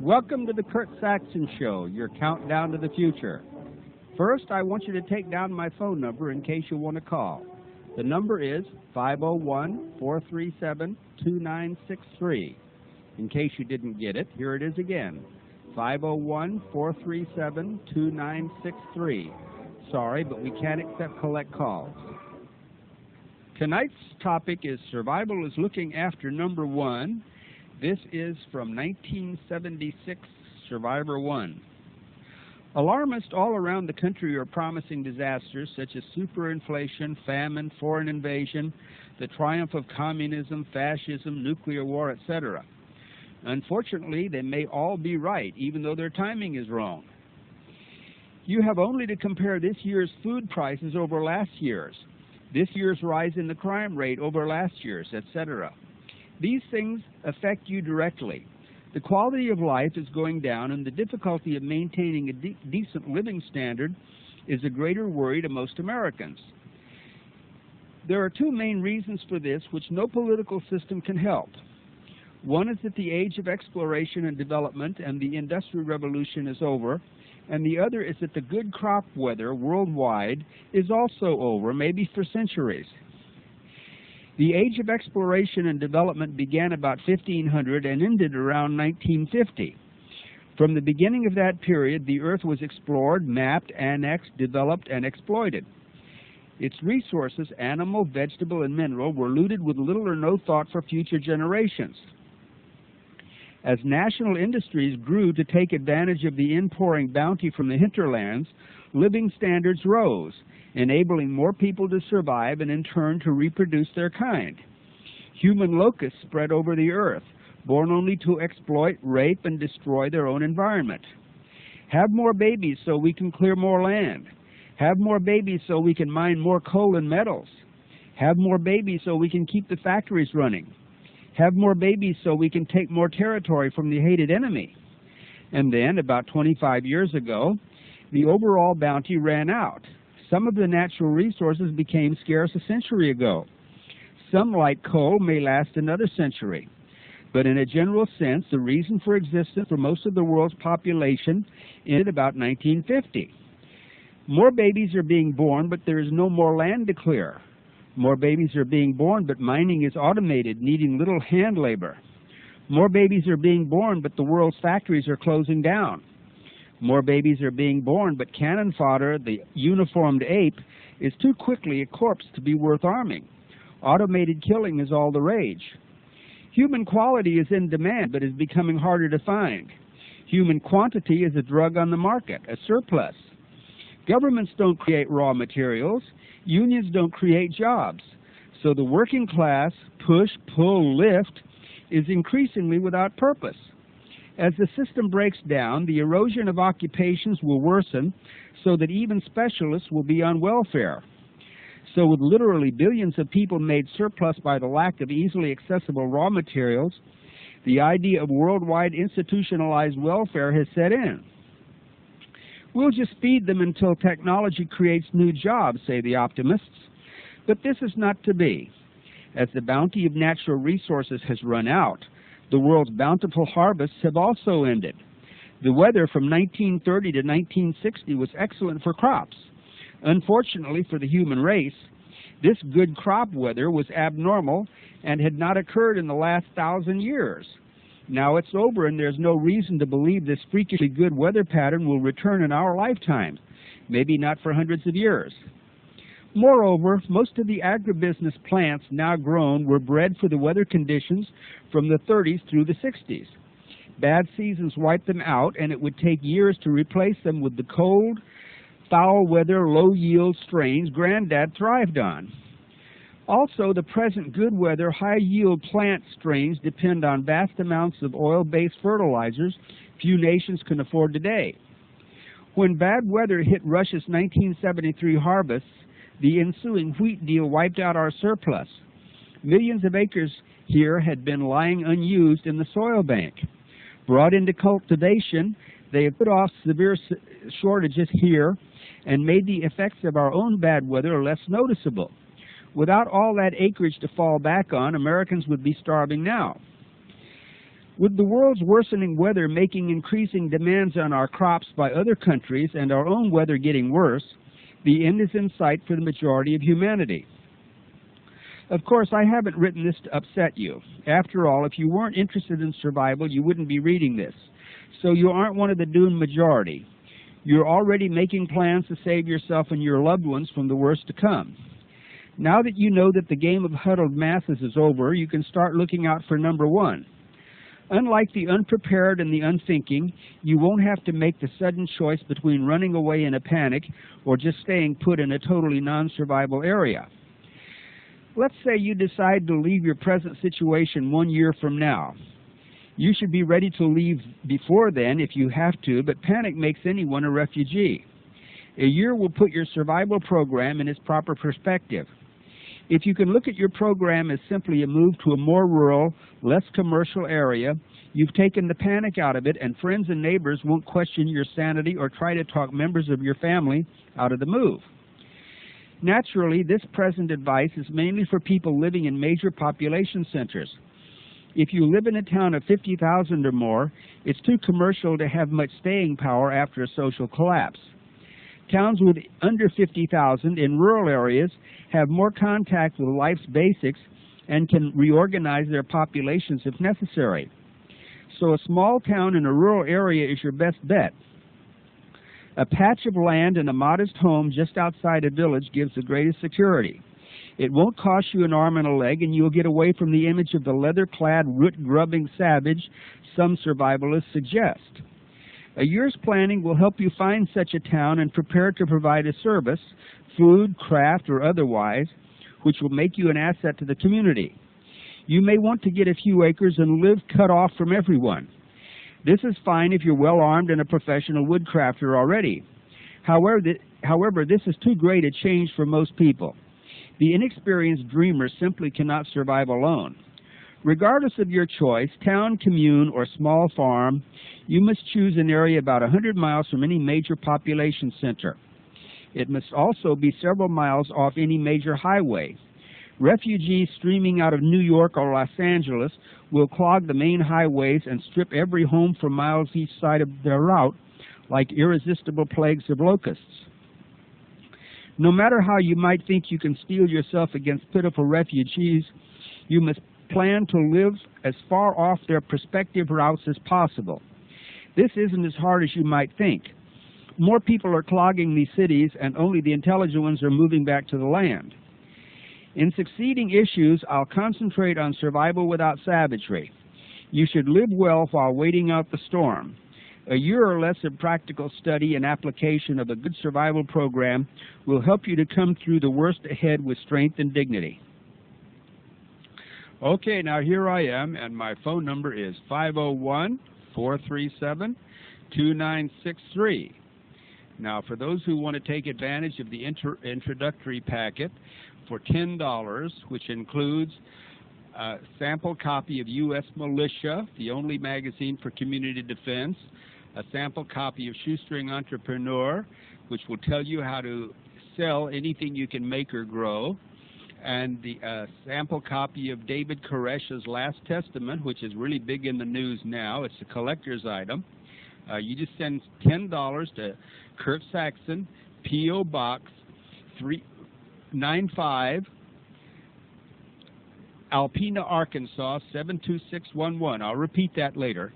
Welcome to the Kurt Saxon Show, your countdown to the future. First, I want you to take down my phone number in case you want to call. The number is 501-437-2963. In case you didn't get it, here it is again, 501-437-2963. Sorry, but we can't accept collect calls. Tonight's topic is Survival is Looking After Number 1. This is from 1976, Survivor 1. Alarmists all around the country are promising disasters such as superinflation, famine, foreign invasion, the triumph of communism, fascism, nuclear war, etc. Unfortunately, they may all be right, even though their timing is wrong. You have only to compare this year's food prices over last year's, this year's rise in the crime rate over last year's, etc. These things affect you directly. The quality of life is going down, and the difficulty of maintaining a decent living standard is a greater worry to most Americans. There are two main reasons for this, which no political system can help. One is that the age of exploration and development and the Industrial Revolution is over, and the other is that the good crop weather worldwide is also over, maybe for centuries. The age of exploration and development began about 1500 and ended around 1950. From the beginning of that period, the earth was explored, mapped, annexed, developed, and exploited. Its resources, animal, vegetable, and mineral, were looted with little or no thought for future generations. As national industries grew to take advantage of the inpouring bounty from the hinterlands, living standards rose, enabling more people to survive and in turn to reproduce their kind. Human locusts spread over the earth, born only to exploit, rape, and destroy their own environment. Have more babies so we can clear more land. Have more babies so we can mine more coal and metals. Have more babies so we can keep the factories running. Have more babies so we can take more territory from the hated enemy. And then, about 25 years ago, the overall bounty ran out. Some of the natural resources became scarce a century ago. Some, like coal, may last another century. But in a general sense, the reason for existence for most of the world's population ended about 1950. More babies are being born, but there is no more land to clear. More babies are being born, but mining is automated, needing little hand labor. More babies are being born, but the world's factories are closing down. More babies are being born, but cannon fodder, the uniformed ape, is too quickly a corpse to be worth arming. Automated killing is all the rage. Human quality is in demand, but is becoming harder to find. Human quantity is a drug on the market, a surplus. Governments don't create raw materials. Unions don't create jobs. So the working class, push, pull, lift, is increasingly without purpose. As the system breaks down, the erosion of occupations will worsen so that even specialists will be on welfare. So with literally billions of people made surplus by the lack of easily accessible raw materials, the idea of worldwide institutionalized welfare has set in. We'll just feed them until technology creates new jobs, say the optimists. But this is not to be. As the bounty of natural resources has run out, the world's bountiful harvests have also ended. The weather from 1930 to 1960 was excellent for crops. Unfortunately for the human race, this good crop weather was abnormal and had not occurred in the last 1,000 years. Now it's over, and there's no reason to believe this freakishly good weather pattern will return in our lifetime, maybe not for hundreds of years. Moreover, most of the agribusiness plants now grown were bred for the weather conditions from the 30s through the 60s. Bad seasons wiped them out, and it would take years to replace them with the cold, foul weather, low-yield strains Granddad thrived on. Also, the present good weather, high-yield plant strains depend on vast amounts of oil-based fertilizers few nations can afford today. When bad weather hit Russia's 1973 harvests, the ensuing wheat deal wiped out our surplus. Millions of acres here had been lying unused in the soil bank. Brought into cultivation, they have put off severe shortages here and made the effects of our own bad weather less noticeable. Without all that acreage to fall back on, Americans would be starving now. With the world's worsening weather making increasing demands on our crops by other countries and our own weather getting worse, the end is in sight for the majority of humanity. Of course, I haven't written this to upset you. After all, if you weren't interested in survival, you wouldn't be reading this. So you aren't one of the doomed majority. You're already making plans to save yourself and your loved ones from the worst to come. Now that you know that the game of huddled masses is over, you can start looking out for number one. Unlike the unprepared and the unthinking, you won't have to make the sudden choice between running away in a panic or just staying put in a totally non-survival area. Let's say you decide to leave your present situation 1 year from now. You should be ready to leave before then if you have to, but panic makes anyone a refugee. A year will put your survival program in its proper perspective. If you can look at your program as simply a move to a more rural, less commercial area, you've taken the panic out of it, and friends and neighbors won't question your sanity or try to talk members of your family out of the move. Naturally, this present advice is mainly for people living in major population centers. If you live in a town of 50,000 or more, it's too commercial to have much staying power after a social collapse. Towns with under 50,000 in rural areas have more contact with life's basics and can reorganize their populations if necessary. So a small town in a rural area is your best bet. A patch of land and a modest home just outside a village gives the greatest security. It won't cost you an arm and a leg, and you'll get away from the image of the leather-clad, root-grubbing savage some survivalists suggest. A year's planning will help you find such a town and prepare to provide a service, food, craft, or otherwise, which will make you an asset to the community. You may want to get a few acres and live cut off from everyone. This is fine if you're well-armed and a professional woodcrafter already. However, this is too great a change for most people. The inexperienced dreamer simply cannot survive alone. Regardless of your choice, town, commune, or small farm, you must choose an area about 100 miles from any major population center. It must also be several miles off any major highway. Refugees streaming out of New York or Los Angeles will clog the main highways and strip every home for miles each side of their route like irresistible plagues of locusts. No matter how you might think you can steel yourself against pitiful refugees, you must plan to live as far off their prospective routes as possible. This isn't as hard as you might think. More people are clogging these cities, and only the intelligent ones are moving back to the land. In succeeding issues, I'll concentrate on survival without savagery. You should live well while waiting out the storm. A year or less of practical study and application of a good survival program will help you to come through the worst ahead with strength and dignity. Okay, now here I am, and my phone number is 501-437-2963. Now, for those who want to take advantage of the introductory packet for $10, which includes a sample copy of U.S. Militia, the only magazine for community defense, a sample copy of Shoestring Entrepreneur, which will tell you how to sell anything you can make or grow, and the sample copy of David Koresh's Last Testament, which is really big in the news now. It's a collector's item. You just send $10 to Kurt Saxon, P.O. Box 395, Alpena, Arkansas 72611. I'll repeat that later.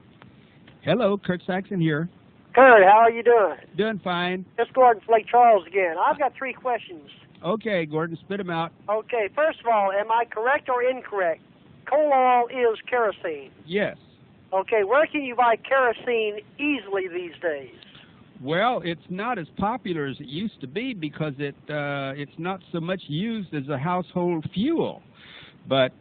Hello, Kurt Saxon here. Kurt, how are you doing? Doing fine. It's Gordon from Lake Charles again. I've got 3 questions. Okay, Gordon, spit them out. Okay, first of all, am I correct or incorrect? Coal oil is kerosene. Yes. Okay, where can you buy kerosene easily these days? Well, it's not as popular as it used to be because it's not so much used as a household fuel. But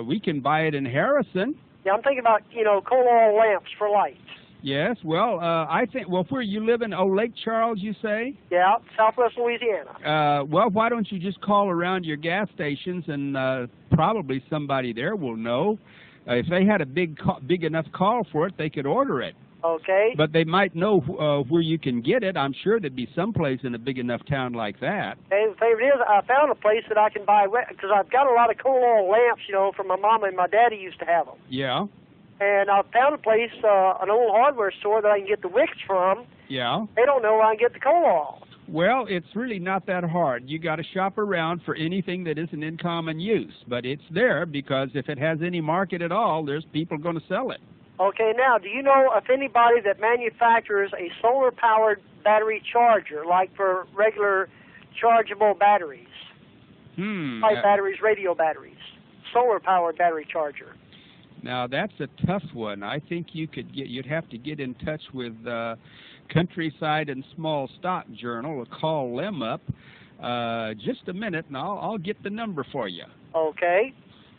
we can buy it in Harrison. Yeah, I'm thinking about, coal oil lamps for lights. Yes, well, I think, well, where you live in, Lake Charles, you say? Yeah, Southwest Louisiana. Well, why don't you just call around your gas stations and probably somebody there will know. If they had a big enough call for it, they could order it. Okay. But they might know where you can get it. I'm sure there'd be some place in a big enough town like that. And the favorite is, I found a place that I can buy, because I've got a lot of coal oil lamps, you know, from my mama and my daddy used to have them. Yeah. And I found a place, an old hardware store that I can get the wicks from. Yeah. They don't know where I can get the coal oil. Well, it's really not that hard. You got to shop around for anything that isn't in common use. But it's there because if it has any market at all, there's people going to sell it. Okay, now, do you know if anybody that manufactures a solar-powered battery charger, like for regular chargeable batteries? Like batteries, radio batteries. Solar-powered battery charger. Now, that's a tough one. I think you'd have to get in touch with Countryside and Small Stock Journal or call them up. Just a minute, and I'll get the number for you. Okay.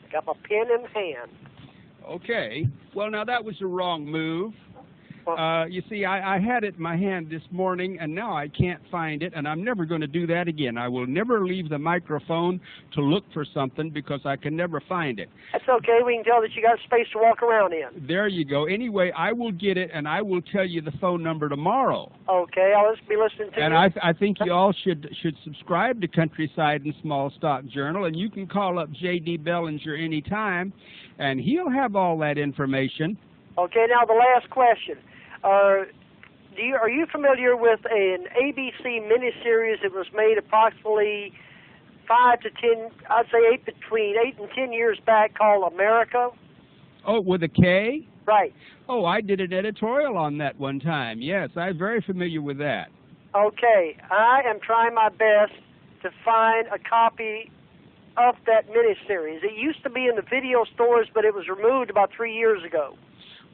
I got my pen in hand. Okay. Well, now, that was the wrong move. You see, I had it in my hand this morning, and now I can't find it, and I'm never going to do that again. I will never leave the microphone to look for something because I can never find it. That's okay. We can tell that you got space to walk around in. There you go. Anyway, I will get it, and I will tell you the phone number tomorrow. Okay. I'll just be listening to you. And I think you all should subscribe to Countryside and Small Stock Journal, and you can call up J.D. Bellinger anytime, and he'll have all that information. Okay. Now, the last question. Are you familiar with an ABC miniseries that was made approximately 5 to 10, I'd say between 8 and 10 years back, called America? Oh, with a K? Right. Oh, I did an editorial on that one time. Yes, I'm very familiar with that. Okay. I am trying my best to find a copy of that miniseries. It used to be in the video stores, but it was removed about 3 years ago.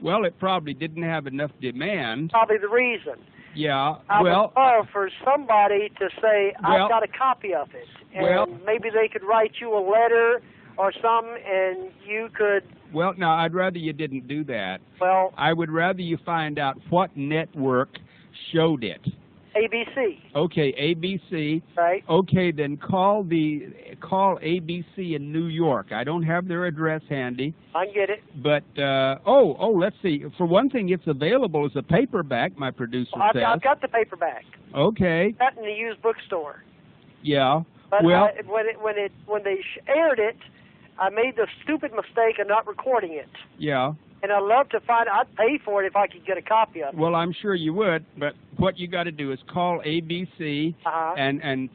Well, it probably didn't have enough demand. Probably the reason. Yeah, I would love for somebody to say, I've got a copy of it. And maybe they could write you a letter or something, and you could... Well, now, I'd rather you didn't do that. Well... I would rather you find out what network showed it. ABC. Okay, ABC. Right. Okay, then call ABC in New York. I don't have their address handy. I can get it. But let's see. For one thing, it's available as a paperback. My producer says. I've got the paperback. Okay. That in the used bookstore. Yeah. But well, when they aired it, I made the stupid mistake of not recording it. Yeah. And I'd love to find. I'd pay for it if I could get a copy of it. Well, I'm sure you would, but what you got to do is call ABC and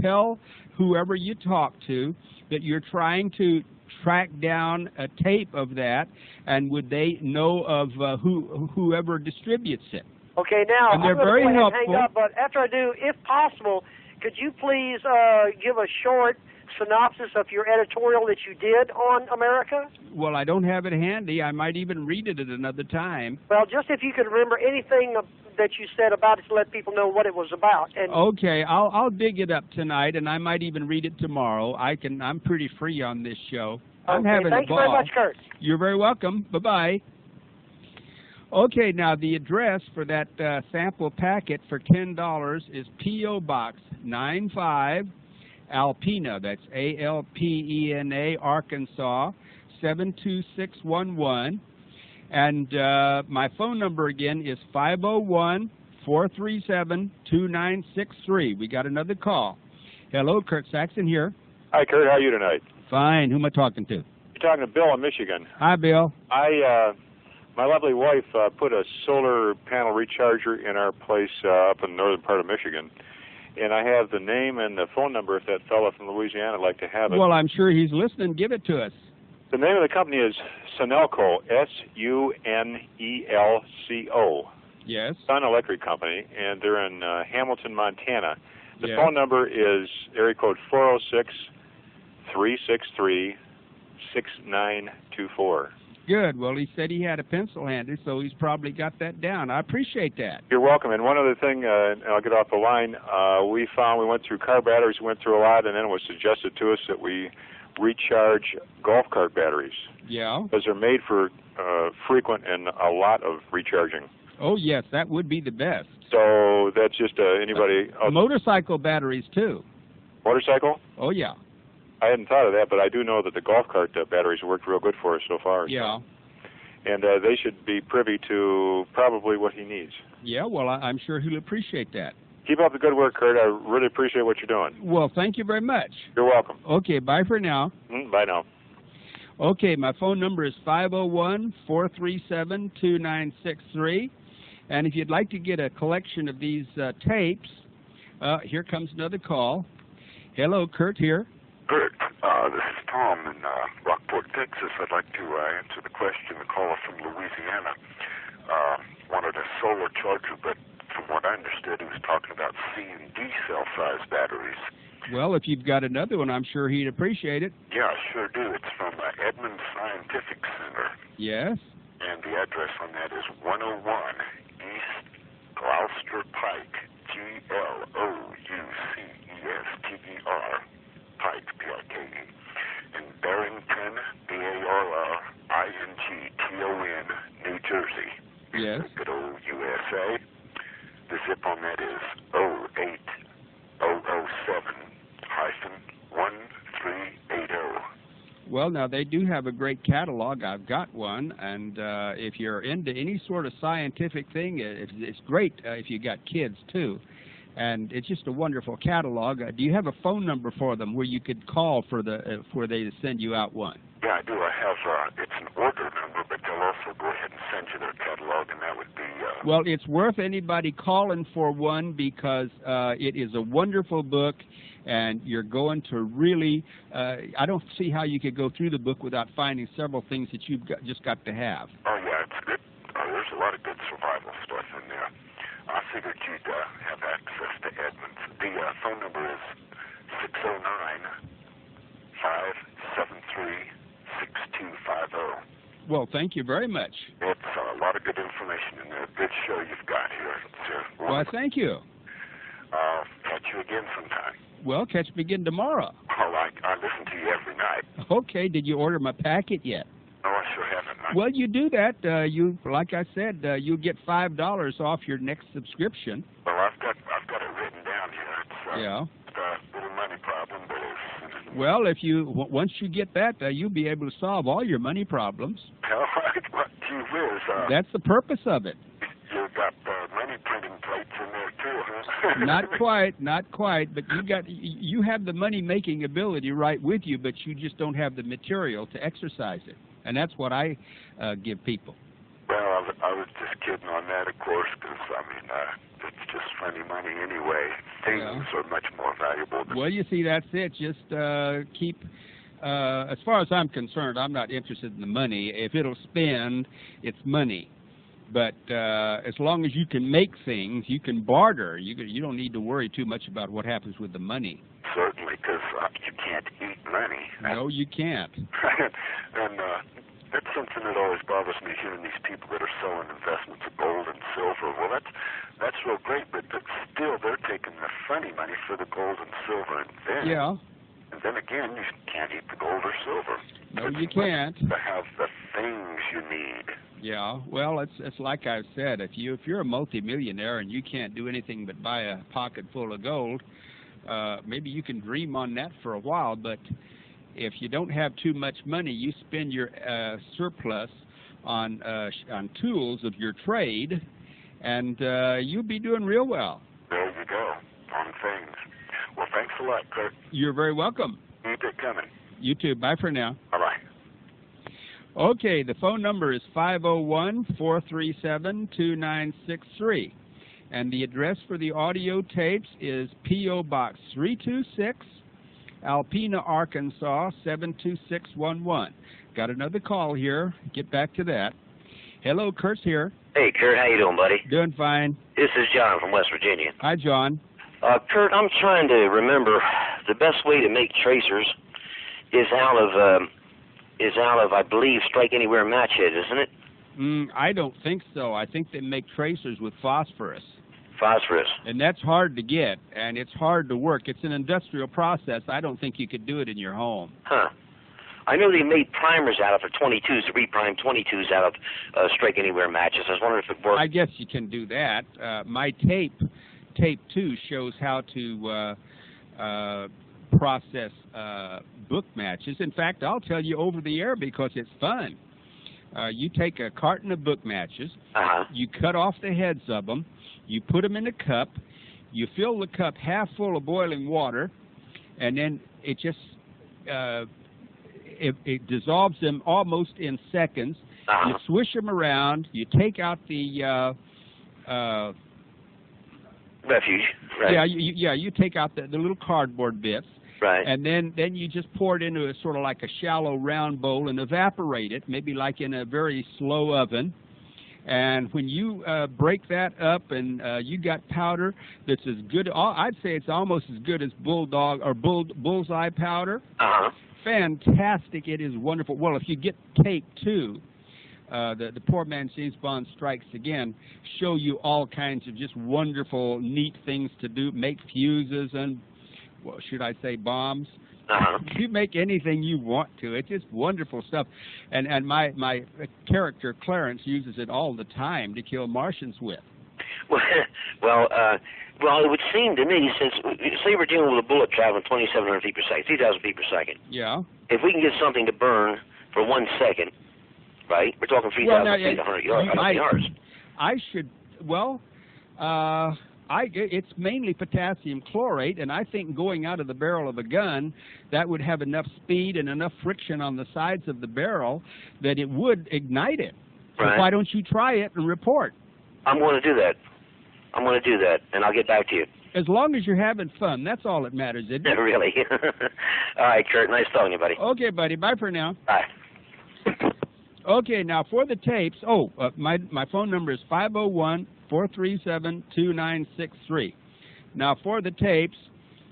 tell whoever you talk to that you're trying to track down a tape of that, and would they know of whoever distributes it? Okay, now and they're I'm very going to helpful. hang up, but after I do, if possible, could you please give a short synopsis of your editorial that you did on America? Well, I don't have it handy. I might even read it at another time. Well, just if you could remember anything that you said about it to let people know what it was about. And okay, I'll dig it up tonight, and I might even read it tomorrow. I'm pretty free on this show. I'm having a ball. Thank you very much, Kurt. You're very welcome. Bye-bye. Okay, now the address for that sample packet for $10 is P.O. Box 95, Alpena, that's A-L-P-E-N-A, Arkansas, 72611. And my phone number again is 501-437-2963. We got another call. Hello, Kurt Saxon here. Hi, Kurt. How are you tonight? Fine. Who am I talking to? You're talking to Bill in Michigan. Hi, Bill. My lovely wife put a solar panel recharger in our place up in the northern part of Michigan. And I have the name and the phone number if that fellow from Louisiana would like to have it. Well, I'm sure he's listening. Give it to us. The name of the company is Sunelco, S-U-N-E-L-C-O. Yes. Sun Electric Company, and they're in Hamilton, Montana. The yes. phone number is area code 406-363-6924. Good. Well, he said he had a pencil handy, so he's probably got that down. I appreciate that. You're welcome. And one other thing, and I'll get off the line, we went through car batteries, we went through a lot, and then it was suggested to us that we recharge golf cart batteries. Yeah. Because they're made for frequent and a lot of recharging. Oh, yes, that would be the best. So that's just anybody... motorcycle batteries, too. Motorcycle? Oh, yeah. I hadn't thought of that, but I do know that the golf cart batteries worked real good for us so far. Yeah. So. And they should be privy to probably what he needs. Yeah, well, I'm sure he'll appreciate that. Keep up the good work, Kurt. I really appreciate what you're doing. Well, thank you very much. You're welcome. Okay, bye for now. Bye now. Okay, my phone number is 501-437-2963. And if you'd like to get a collection of these tapes, here comes another call. Hello, Kurt here. Kurt, this is Tom in Rockport, Texas. I'd like to answer the question. The caller from Louisiana wanted a solar charger, but from what I understood, he was talking about C and D cell-sized batteries. Well, if you've got another one, I'm sure he'd appreciate it. Yeah, I sure do. It's from Edmund Scientific Center. Yes? And the address on that is 101 East Gloucester Pike, Gloucester, Pike, P-I-K-E, in Barrington, Barrington, New Jersey. Yes. Good old USA. The zip on that is 08007-1380. Well, now, they do have a great catalog. I've got one, and if you're into any sort of scientific thing, it's great if you got kids, too. And it's just a wonderful catalog. Do you have a phone number for them where you could call for they to send you out one? Yeah, I do. I have, it's an order number, but they'll also go ahead and send you their catalog, and that would be... Well, it's worth anybody calling for one because it is a wonderful book, and you're going to really... I don't see how you could go through the book without finding several things that you've just got to have. Oh, yeah, it's good. There's a lot of good survival stuff in there. I figured you'd have access to Edmonds. The phone number is 609-573-6250. Well, thank you very much. It's a lot of good information in there. Good show you've got here. Well, thank you. Catch you again sometime. Well, catch me again tomorrow. Oh, I listen to you every night. Okay, did you order my packet yet? No, I sure haven't. Well, you do that. Like I said, you get $5 off your next subscription. Well, I've got it written down here. It's yeah. It's a little money problem, but it's... Well, once you get that, you'll be able to solve all your money problems. All right. Well, gee whiz. That's the purpose of it. You got money printing plates in there too, huh? Not quite. But you have the money-making ability right with you, but you just don't have the material to exercise it. And that's what I give people. Well, I was just kidding on that, of course, because, I mean, it's just funny money anyway. Things are much more valuable. Well, you see, that's it. Just keep, as far as I'm concerned, I'm not interested in the money. If it'll spend, it's money. But as long as you can make things, you can barter. You don't need to worry too much about what happens with the money. Certainly, because you can't eat money. No, you can't. And that's something that always bothers me, hearing these people that are selling investments of gold and silver. Well, that's real great, but still they're taking the funny money for the gold and silver. And then again, you can't eat the gold or silver. No, you can't. To have the things you need. Yeah, well, it's like I've said. If you're a multimillionaire and you can't do anything but buy a pocket full of gold, maybe you can dream on that for a while, but if you don't have too much money, you spend your surplus on tools of your trade, and you'll be doing real well. There you go, on things. Well, thanks a lot, Kurt. You're very welcome. Keep it coming. You too. Bye for now. Bye-bye. Okay, the phone number is 501-437-2963. And the address for the audio tapes is P.O. Box 326, Alpena, Arkansas, 72611. Got another call here. Get back to that. Hello, Kurt's here. Hey, Kurt, how you doing, buddy? Doing fine. This is John from West Virginia. Hi, John. Kurt, I'm trying to remember the best way to make tracers is out of, I believe, Strike Anywhere match head, isn't it? I don't think so. I think they make tracers with phosphorus. Phosphorus. And that's hard to get, and it's hard to work. It's an industrial process. I don't think you could do it in your home. Huh. I know they made primers out of for 22s, to reprime 22s out of strike anywhere matches. I was wondering if it worked. I guess you can do that. My tape 2 shows how to process book matches. In fact, I'll tell you over the air because it's fun. You take a carton of book matches, you cut off the heads of them, you put them in a cup, you fill the cup half full of boiling water, and then it just it dissolves them almost in seconds. You swish them around, you take out the refuge, right? Yeah, you take out the little cardboard bits. Right. And then you just pour it into a sort of like a shallow round bowl and evaporate it, maybe like in a very slow oven. And when you break that up and you got powder that's as good, I'd say it's almost as good as bulldog or bullseye powder. Fantastic. It is wonderful. Well, if you get tape 2, the Poor Man James Bond Strikes Again, show you all kinds of just wonderful, neat things to do, make fuses and, well, should I say bombs? You make anything you want to. It's just wonderful stuff. And my character, Clarence, uses it all the time to kill Martians with. Well, it would seem to me, since, say we're dealing with a bullet traveling 2,700 feet per second, 3,000 feet per second. Yeah. If we can get something to burn for 1 second, right, we're talking 3,000 feet, 100 yards. I should, well, it's mainly potassium chlorate, and I think going out of the barrel of a gun, that would have enough speed and enough friction on the sides of the barrel that it would ignite it. So why don't you try it and report? I'm going to do that. And I'll get back to you. As long as you're having fun, that's all that matters, isn't it? Really. All right, Kurt. Nice talking to you, buddy. Okay, buddy. Bye for now. Bye. Okay, now for the tapes, my phone number is 501-437-2963. Now for the tapes,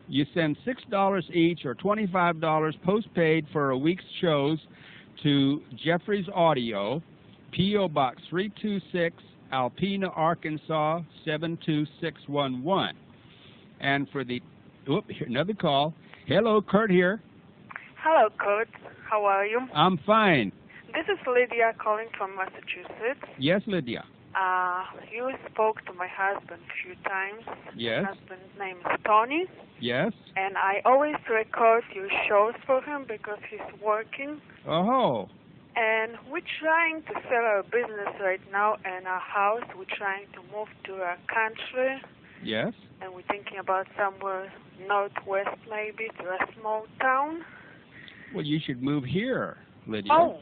you send $6 each or $25 postpaid for a week's shows to Jeffries Audio, P.O. Box 326, Alpena, Arkansas 72611. And for the, another call. Hello, Kurt here. Hello, Kurt. How are you? I'm fine. This is Lydia calling from Massachusetts. Yes, Lydia. You spoke to my husband a few times. Yes. My husband's name is Tony. Yes. And I always record your shows for him because he's working. Oh. And we're trying to sell our business right now and our house. We're trying to move to a country. Yes. And we're thinking about somewhere northwest, maybe, to a small town. Well, you should move here, Lydia. Oh,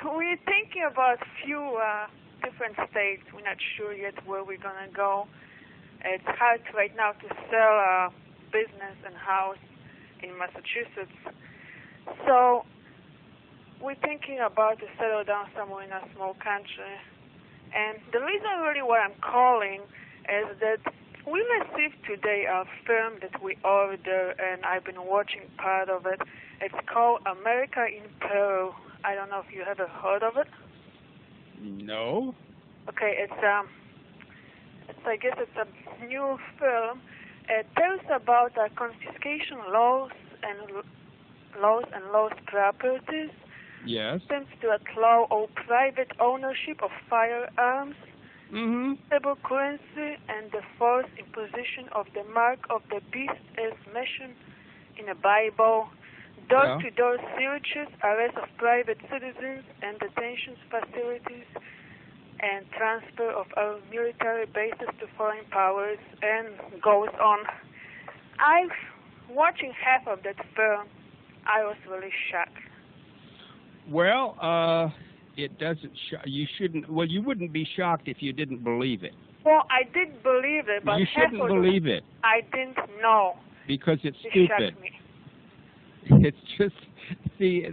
we're thinking about a few different states. We're not sure yet where we're going to go. It's hard right now to sell a business and house in Massachusetts. So we're thinking about to settle down somewhere in a small country. And the reason really why I'm calling is that we received today a film that we ordered, and I've been watching part of it. It's called America in Peru. I don't know if you ever heard of it. No. Okay, it's I guess it's a new film. It tells about confiscation laws and lost properties. Yes. Attempts to allow all private ownership of firearms, stable currency, and the forced imposition of the mark of the beast as mentioned in the Bible. Door-to-door searches, arrest of private citizens, and detention facilities, and transfer of our military bases to foreign powers, and goes on. Watching half of that film, I was really shocked. Well, it doesn't. You shouldn't. Well, you wouldn't be shocked if you didn't believe it. Well, I did believe it, but you shouldn't believe it. I didn't know. Because it's stupid. Shocked me. It's just, see,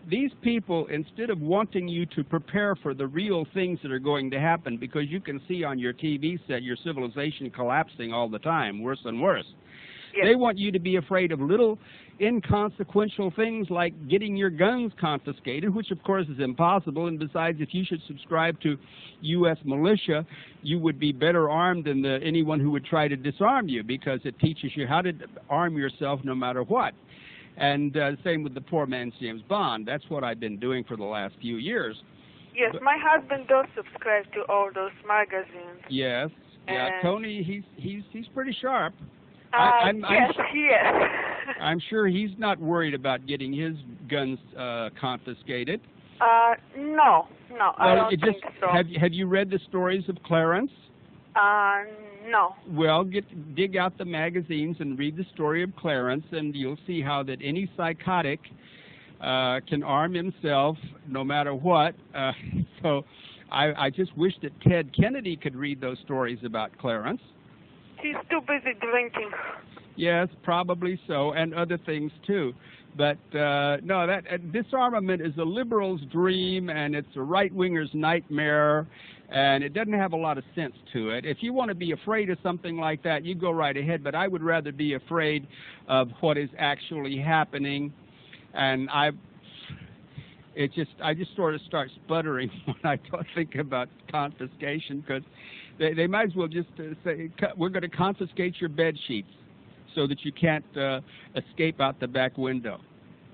these people, instead of wanting you to prepare for the real things that are going to happen, because you can see on your TV set your civilization collapsing all the time, worse and worse. Yes. They want you to be afraid of little inconsequential things like getting your guns confiscated, which of course is impossible. And besides, if you should subscribe to U.S. militia, you would be better armed than anyone who would try to disarm you, because it teaches you how to arm yourself no matter what. And same with the poor man's James Bond. That's what I've been doing for the last few years. Yes, my husband does subscribe to all those magazines. Yes. Yeah, Tony, he's pretty sharp. Yes, he is. I'm sure he's not worried about getting his guns confiscated. No, I don't think so. Have you read the stories of Clarence? No. Well, dig out the magazines and read the story of Clarence, and you'll see how that any psychotic can arm himself no matter what. So I just wish that Ted Kennedy could read those stories about Clarence. He's too busy drinking. Yes, probably so, and other things too. But no, disarmament is a liberal's dream, and it's a right-winger's nightmare, and it doesn't have a lot of sense to it. If you want to be afraid of something like that, you go right ahead, but I would rather be afraid of what is actually happening. And I just sort of start sputtering when I think about confiscation, because they might as well just say, we're going to confiscate your bed sheets so that you can't escape out the back window.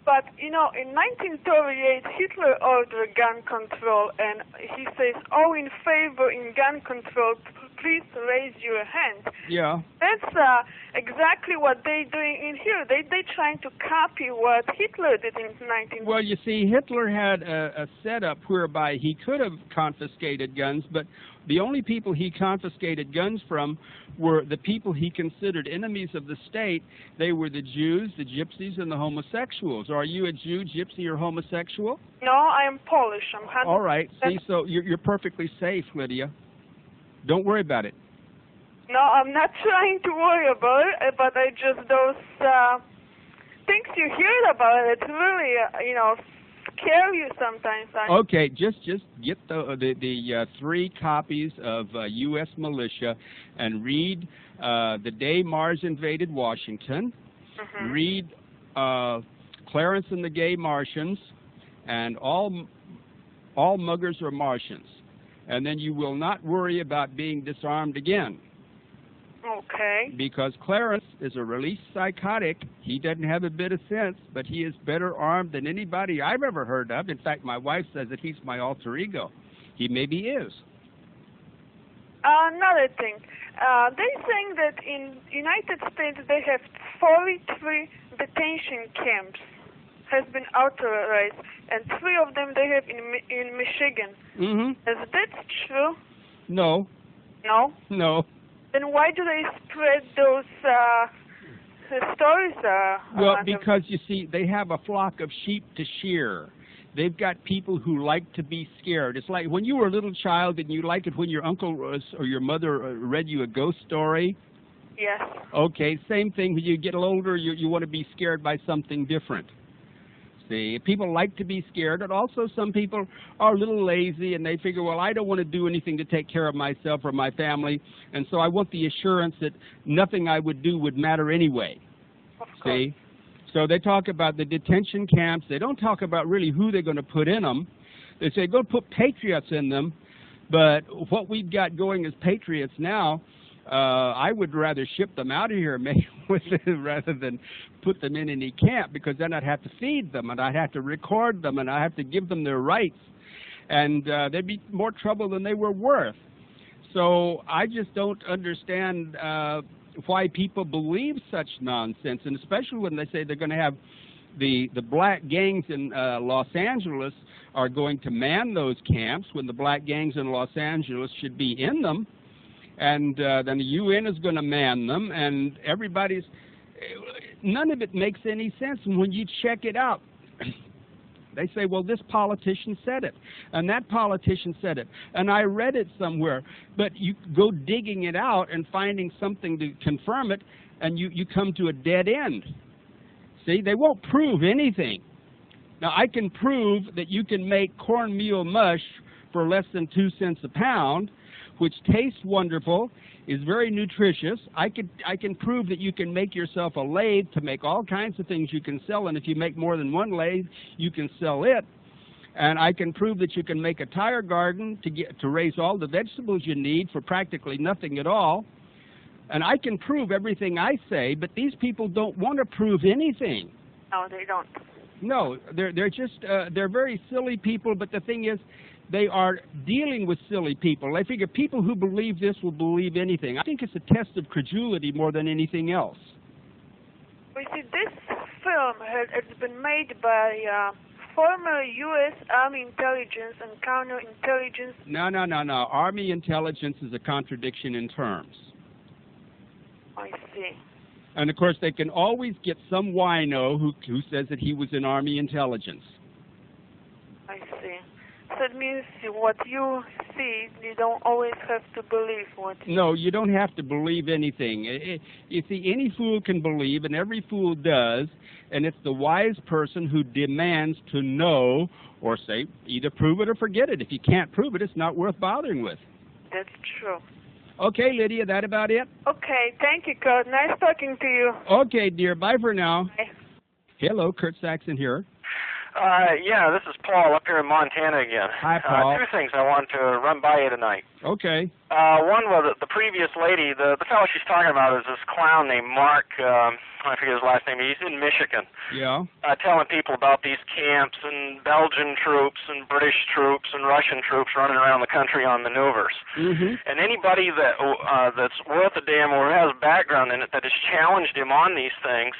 But, you know, in 1938, Hitler ordered gun control, and he says, "Oh, in favor in gun control, please raise your hand." Yeah. That's exactly what they're doing in here. They're trying to copy what Hitler did in 1938. Well, you see, Hitler had a setup whereby he could have confiscated guns, but the only people he confiscated guns from were the people he considered enemies of the state. They were the Jews, the gypsies, and the homosexuals. Are you a Jew, gypsy, or homosexual? No, I am Polish. I'm 100%. All right. See, so you're perfectly safe, Lydia. Don't worry about it. No, I'm not trying to worry about it, but I just, those things you hear about it really, scare you sometimes. Okay, just get the 3 copies of U.S. Militia and read The Day Mars Invaded Washington. Mm-hmm. Read Clarence and the Gay Martians, and All Muggers Are Martians. And then you will not worry about being disarmed again. Okay. Because Clarence is a released psychotic. He doesn't have a bit of sense, but he is better armed than anybody I've ever heard of. In fact, my wife says that he's my alter ego. He maybe is. Another thing. They're saying that in United States they have 43 detention camps has been authorized, and 3 of them they have in Michigan. Mm-hmm. Is that true? No. No? No. Then why do they spread those stories? Well, because, you see, they have a flock of sheep to shear. They've got people who like to be scared. It's like when you were a little child and you liked it when your uncle or your mother read you a ghost story. Yes. Okay, same thing. When you get older, you want to be scared by something different. See, people like to be scared, and also some people are a little lazy, and they figure, well, I don't want to do anything to take care of myself or my family, and so I want the assurance that nothing I would do would matter anyway. See? So they talk about the detention camps. They don't talk about really who they're going to put in them. They say, go put patriots in them, but what we've got going as patriots now, I would rather ship them out of here rather than put them in any camp, because then I'd have to feed them, and I'd have to record them, and I'd have to give them their rights, and there'd be more trouble than they were worth. So I just don't understand why people believe such nonsense, and especially when they say they're going to have the black gangs in Los Angeles are going to man those camps, when the black gangs in Los Angeles should be in them. And then the UN is going to man them, and none of it makes any sense. And when you check it out, they say, well, this politician said it, and that politician said it, and I read it somewhere. But you go digging it out and finding something to confirm it, and you come to a dead end. See, they won't prove anything. Now, I can prove that you can make cornmeal mush for less than 2 cents a pound, which tastes wonderful, is very nutritious. I can prove that you can make yourself a lathe to make all kinds of things you can sell, and if you make more than one lathe, you can sell it. And I can prove that you can make a tire garden to raise all the vegetables you need for practically nothing at all. And I can prove everything I say, but these people don't want to prove anything. No, they don't. No, they're just they're very silly people. But the thing is, they are dealing with silly people. I figure people who believe this will believe anything. I think it's a test of credulity more than anything else. We see this film has been made by former U.S. Army intelligence and counterintelligence. No. Army intelligence is a contradiction in terms. I see. And, of course, they can always get some wino who says that he was in Army intelligence. I see. So it means what you see, you don't always have to believe what you... No, you don't have to believe anything. You see, any fool can believe, and every fool does, and it's the wise person who demands to know or say, either prove it or forget it. If you can't prove it, it's not worth bothering with. That's true. Okay, Lydia, that about it? Okay, thank you, Kurt. Nice talking to you. Okay, dear. Bye for now. Bye. Hello, Kurt Saxon here. Yeah, this is Paul up here in Montana again. Hi, Paul. Two things I want to run by you tonight. Okay. One was the previous lady, the fellow she's talking about is this clown named Mark, I forget his last name, he's in Michigan. Yeah. Telling people about these camps and Belgian troops and British troops and Russian troops running around the country on maneuvers. Mm-hmm. And anybody that's worth a damn or has background in it that has challenged him on these things,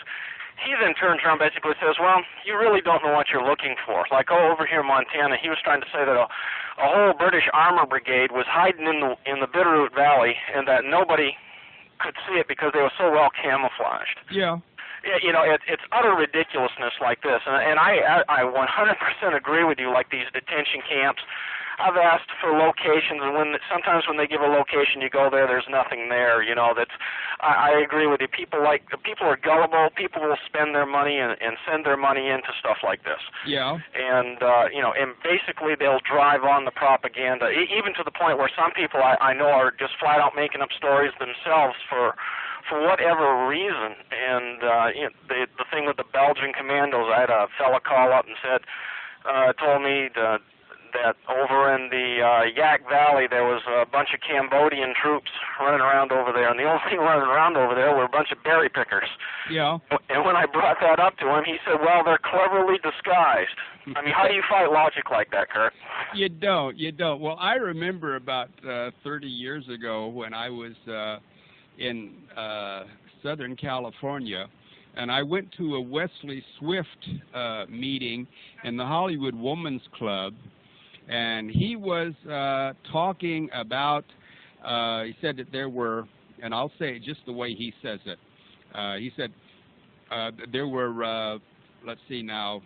he then turns around and basically says, well, you really don't know what you're looking for. Like, over here in Montana, he was trying to say that a whole British armor brigade was hiding in the Bitterroot Valley and that nobody could see it because they were so well camouflaged. Yeah. You know, it's utter ridiculousness like this. And I 100% agree with you, like these detention camps. I've asked for locations, and sometimes when they give a location, you go there, there's nothing there. You know, I agree with you. People are gullible. People will spend their money and send their money into stuff like this. Yeah. And and basically they'll drive on the propaganda, even to the point where some people I know are just flat out making up stories themselves for whatever reason. And the thing with the Belgian commandos, I had a fella call up and told me that over in the Yak Valley there was a bunch of Cambodian troops running around over there, and the only thing running around over there were a bunch of berry pickers. Yeah. And when I brought that up to him, he said, well, they're cleverly disguised. I mean, how do you fight logic like that, Kurt? You don't. Well, I remember about 30 years ago when I was in Southern California, and I went to a Wesley Swift meeting in the Hollywood Woman's Club, and he was talking about, he said that there were, and I'll say it just the way he says it, he said there were, let's see now,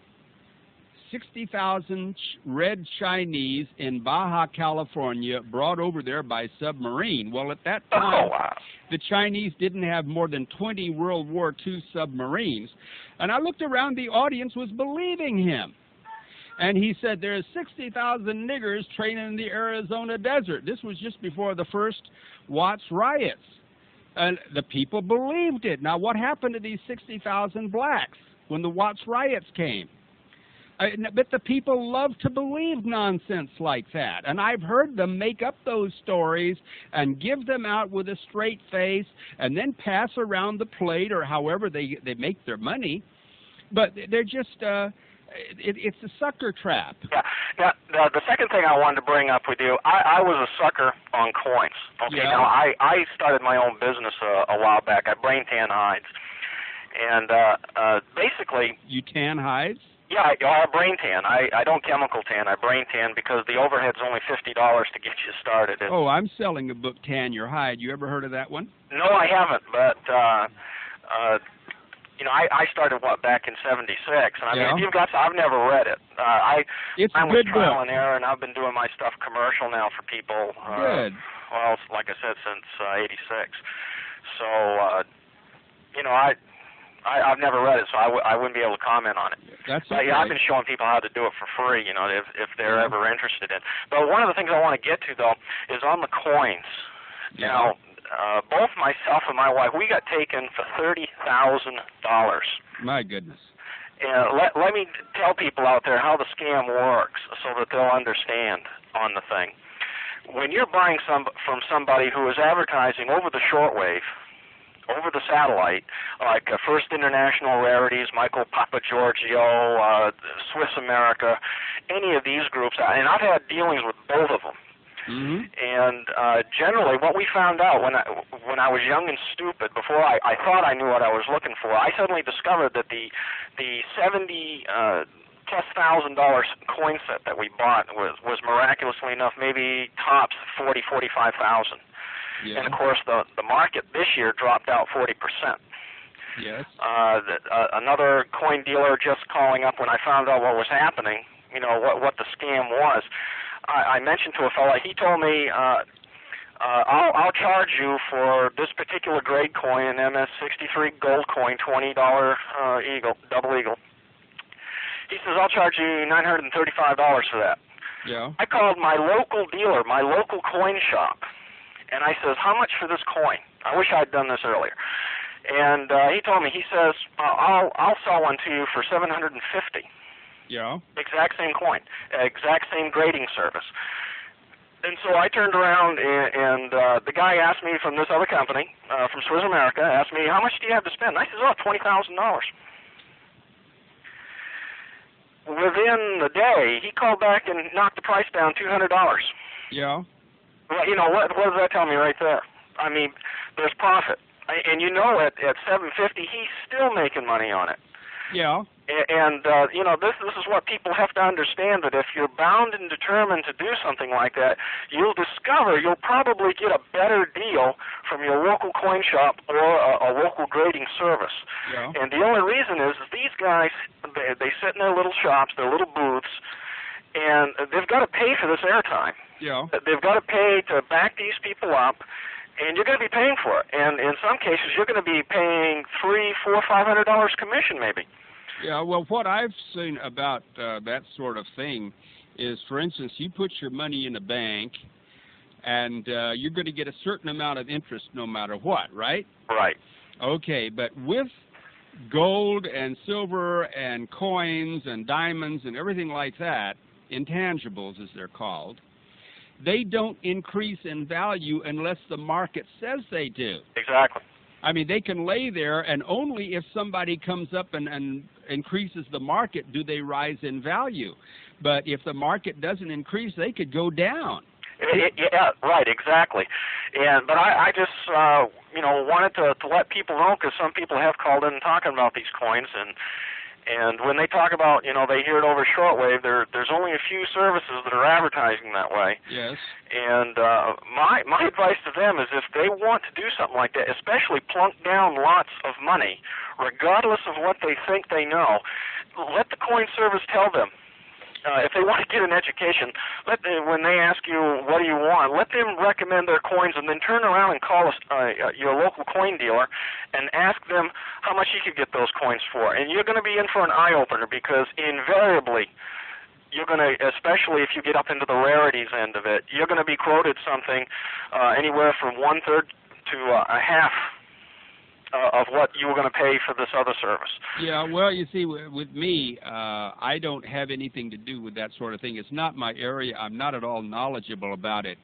60,000 red Chinese in Baja California brought over there by submarine. Well, at that time, the Chinese didn't have more than 20 World War II submarines. And I looked around, the audience was believing him. And he said there's 60,000 niggers training in the Arizona desert. This was just before the first Watts riots. And the people believed it. Now, what happened to these 60,000 blacks when the Watts riots came? But the people love to believe nonsense like that. And I've heard them make up those stories and give them out with a straight face and then pass around the plate or however they make their money. But they're just, it's a sucker trap. Yeah. Now, the second thing I wanted to bring up with you, I was a sucker on coins. Okay, yeah. Now I started my own business a while back. I brain tan hides. And basically... You tan hides? Yeah, I brain tan. I don't chemical tan. I brain tan because the overhead's only $50 to get you started. Oh, I'm selling a book, Tan Your Hide. You ever heard of that one? No, I haven't. But I started back in '76, and I mean, if you've got, I've never read it. It's a good trial book. and error, and I've been doing my stuff commercial now for people. Good. Well, like I said, since '86. So, I've never read it, so I wouldn't be able to comment on it. That's okay. I've been showing people how to do it for free, if they're ever interested in. But one of the things I want to get to, though, is on the coins. Yeah. Now, both myself and my wife, we got taken for $30,000. My goodness. And let me tell people out there how the scam works so that they'll understand on the thing. When you're buying from somebody who is advertising over the shortwave, over the satellite, like First International Rarities, Michael Papagiorgio, Swiss America, any of these groups, and I've had dealings with both of them. Mm-hmm. And generally, what we found out when I was young and stupid, before I thought I knew what I was looking for, I suddenly discovered that the $70,000+ coin set that we bought was miraculously enough maybe tops 45,000. Yeah. And of course, the market this year dropped out 40%. Yes. Another coin dealer just calling up when I found out what was happening, what the scam was. I mentioned to a fellow, he told me, I'll charge you for this particular grade coin, an MS-63 gold coin, $20 eagle, double eagle. He says, I'll charge you $935 for that. Yeah. I called my local dealer, my local coin shop, and I says, how much for this coin? I wish I'd done this earlier. And he told me, he says, I'll sell one to you for $750. Yeah. Exact same coin, exact same grading service. And so I turned around, and the guy asked me from this other company, from Swiss America, asked me, how much do you have to spend? And I said, $20,000. Within the day, he called back and knocked the price down $200. Yeah. Well, what does that tell me right there? I mean, there's profit. And at $750, he's still making money on it. Yeah. And this is what people have to understand, that if you're bound and determined to do something like that, you'll probably get a better deal from your local coin shop or a local grading service. Yeah. And the only reason is these guys, they sit in their little shops, their little booths, and they've got to pay for this airtime. Yeah. They've got to pay to back these people up, and you're going to be paying for it. And in some cases, you're going to be paying $300, $400, $500 commission maybe. Yeah, well, what I've seen about that sort of thing is, for instance, you put your money in a bank, and you're going to get a certain amount of interest no matter what, right? Right. Okay, but with gold and silver and coins and diamonds and everything like that, intangibles as they're called, they don't increase in value unless the market says they do. Exactly. I mean, they can lay there, and only if somebody comes up and increases the market do they rise in value. But if the market doesn't increase, they could go down. Yeah, right, exactly. But I just wanted to let people know, because some people have called in talking about these coins, and when they talk about, they hear it over shortwave, there's only a few services that are advertising that way. Yes. And my advice to them is, if they want to do something like that, especially plunk down lots of money, regardless of what they think they know, let the coin service tell them. If they want to get an education, when they ask you, what do you want, let them recommend their coins, and then turn around and call your local coin dealer and ask them how much you could get those coins for. And you're going to be in for an eye-opener, because invariably, you're going to, especially if you get up into the rarities end of it, you're going to be quoted something anywhere from 1/3 to a half of what you were going to pay for this other service. Yeah, well, you see, with me, I don't have anything to do with that sort of thing. It's not my area. I'm not at all knowledgeable about it.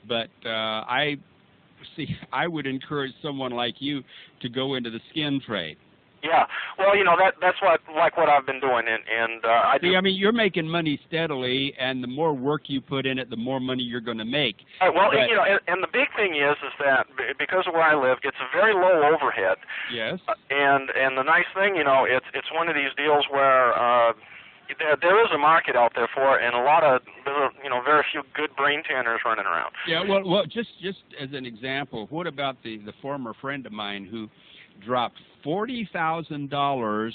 But I would encourage someone like you to go into the skin trade. Yeah, well, that's what I've been doing, and I do. See, I mean, you're making money steadily, and the more work you put in it, the more money you're going to make. Well, and the big thing is that because of where I live, it's a very low overhead. Yes. And the nice thing, it's one of these deals where there is a market out there for it, and very few good brain tanners running around. Yeah. Well, just as an example, what about the former friend of mine who dropped $40,000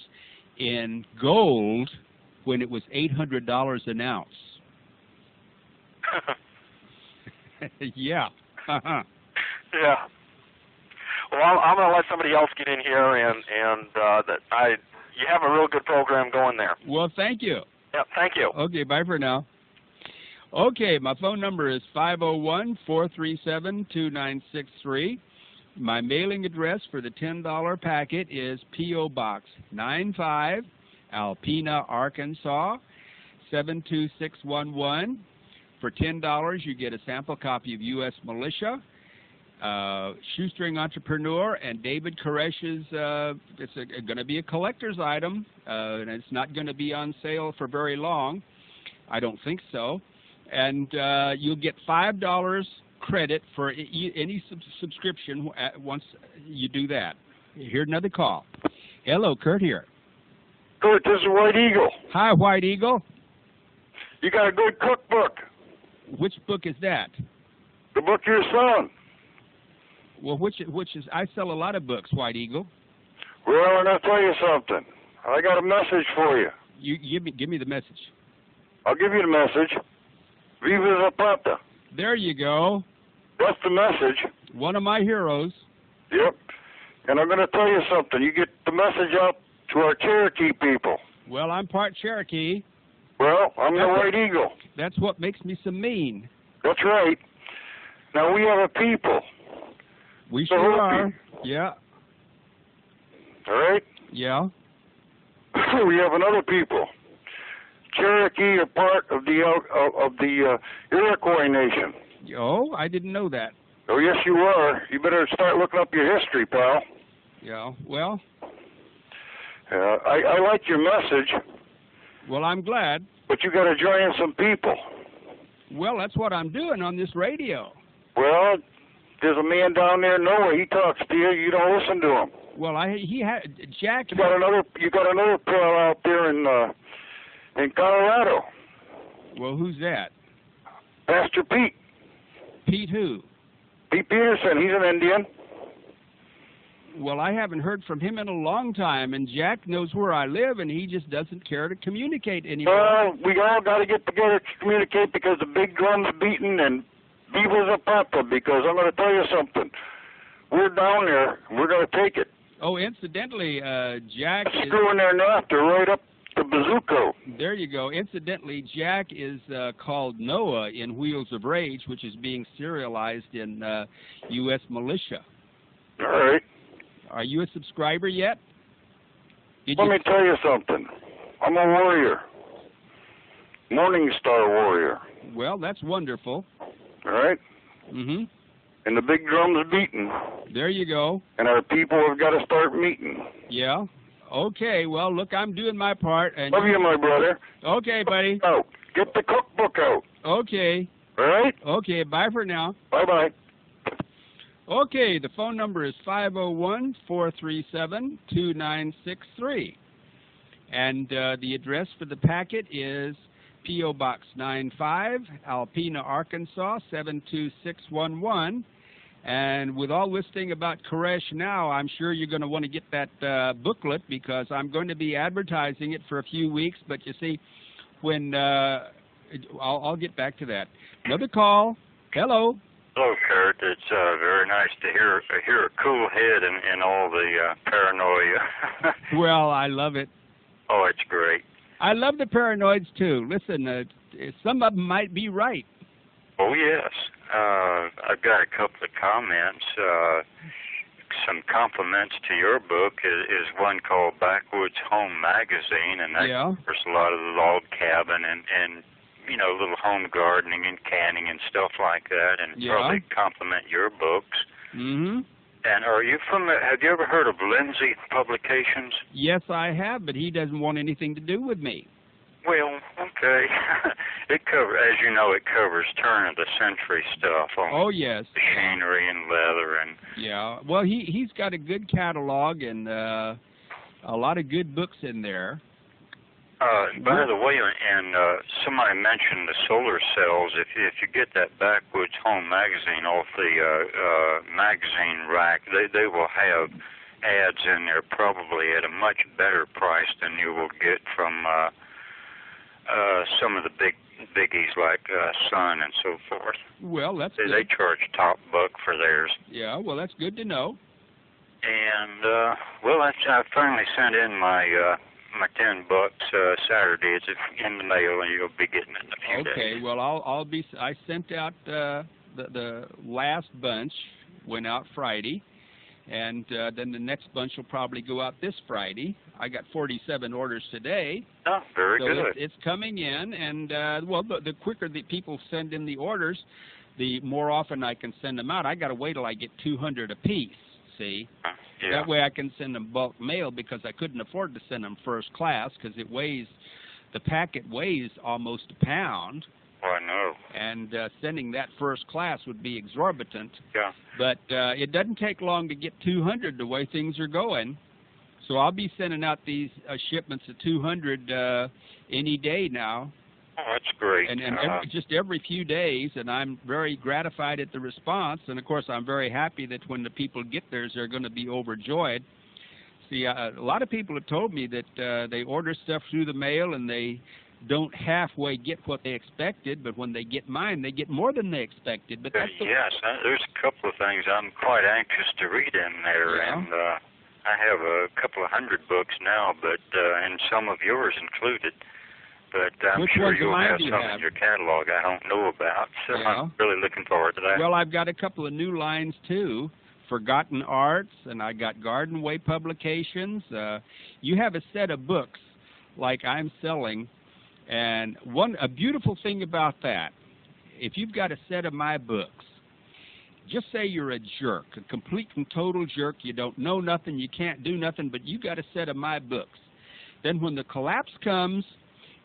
in gold when it was $800 an ounce? Yeah. Yeah. Well, I'm going to let somebody else get in here, and you have a real good program going there. Well, thank you. Yeah, thank you. Okay, bye for now. Okay, my phone number is 501-437-2963. My mailing address for the $10 packet is P.O. Box 95, Alpena, Arkansas, 72611. For $10, you get a sample copy of U.S. Militia, Shoestring Entrepreneur, and David Koresh's, it's going to be a collector's item, and it's not going to be on sale for very long. I don't think so. And you'll get $5 credit for any subscription once you do that. Here's another call. Hello, Kurt here. Kurt, this is White Eagle. Hi, White Eagle. You got a good cookbook. Which book is that? The book you're selling. Well, which is, I sell a lot of books, White Eagle. Well, and I'll tell you something. I got a message for you. You give me the message. I'll give you the message. Viva Zapata. There you go. That's the message. One of my heroes. Yep. And I'm going to tell you something. You get the message out to our Cherokee people. Well, I'm part Cherokee. Well, I'm the White Eagle. That's what makes me so mean. That's right. Now, we have a people. We sure are. Yeah. All right? Yeah. We have another people. Cherokee are part of the Iroquois Nation. Oh, I didn't know that. Oh, yes, you are. You better start looking up your history, pal. Yeah, well. I like your message. Well, I'm glad. But you got to join some people. Well, that's what I'm doing on this radio. Well, there's a man down there, Noah. He talks to you. You don't listen to him. Well, Jack. You got another pal out there in Colorado. Well, who's that? Pastor Pete. Pete who? Pete Peterson. He's an Indian. Well, I haven't heard from him in a long time, and Jack knows where I live, and he just doesn't care to communicate anymore. Well, we all got to get together to communicate because the big drum's beating, and Viva Zapata, because I'm going to tell you something. We're down there, and we're going to take it. Oh, incidentally, Jack is... Screwing their NAFTA right up to Bazooka. There you go. Incidentally, Jack is called Noah in Wheels of Rage, which is being serialized in U.S. militia. All right. Are you a subscriber yet? Let me tell you something. I'm a warrior. Morning Star warrior. Well, that's wonderful. All right? Mm-hmm. And the big drum's beating. There you go. And our people have got to start meeting. Yeah. Okay, well, look, I'm doing my part. And love you, my brother. Okay, buddy. Oh, get the cookbook out. Okay. All right? Okay, bye for now. Bye-bye. Okay, the phone number is 501-437-2963. And the address for the packet is P.O. Box 95, Alpena, Arkansas, 72611. And with all this thing about Koresh now, I'm sure you're going to want to get that booklet because I'm going to be advertising it for a few weeks. But you see, when I'll get back to that. Another call. Hello. Hello, Kurt. It's very nice to hear a cool head in all the paranoia. Well, I love it. Oh, it's great. I love the paranoids, too. Listen, some of them might be right. Oh, yes. I've got a couple of comments. Some compliments to your book is one called Backwoods Home Magazine, and that covers a lot of the log cabin and you know, little home gardening and canning and stuff like that, and probably compliment your books. Mm-hmm. And are you have you ever heard of Lindsay Publications? Yes, I have, but he doesn't want anything to do with me. Well, okay. It as you know, it covers turn-of-the-century stuff on machinery and leather and... Yeah, well, he's got a good catalog and a lot of good books in there. By the way, and somebody mentioned the solar cells. If you get that Backwoods Home magazine off the magazine rack, they will have ads in there probably at a much better price than you will get from some of the biggies like Sun and so forth. Well, that's good. They charge top buck for theirs. Yeah, well, that's good to know. And well, I finally sent in my 10 bucks Saturday. It's in the mail, and you'll be getting it in a few days. Okay. Well, I sent out the last bunch went out Friday, and then the next bunch will probably go out this Friday. I got 47 orders today. Oh, very good. It's coming in, and well, the quicker that people send in the orders, the more often I can send them out. I got to wait till I get 200 apiece, see? Yeah. That way I can send them bulk mail, because I couldn't afford to send them first class, because the packet weighs almost a pound. Oh, I know. And sending that first class would be exorbitant. Yeah. But it doesn't take long to get 200 the way things are going. So I'll be sending out these shipments of 200 any day now. Oh, that's great. And just every few days, and I'm very gratified at the response. And, of course, I'm very happy that when the people get theirs, they're going to be overjoyed. See, a lot of people have told me that they order stuff through the mail and they don't halfway get what they expected, but when they get mine, they get more than they expected. But that's yes, there's a couple of things I'm quite anxious to read in there, yeah. And I have a couple of 100 books now, but and some of yours included. But I'm sure you'll have some in your catalog I don't know about, so yeah. I'm really looking forward to that. Well, I've got a couple of new lines, too. Forgotten Arts, and I got Garden Way Publications. You have a set of books like I'm selling, and a beautiful thing about that, if you've got a set of my books, just say you're a jerk, a complete and total jerk, you don't know nothing, you can't do nothing, but you got a set of my books. Then when the collapse comes,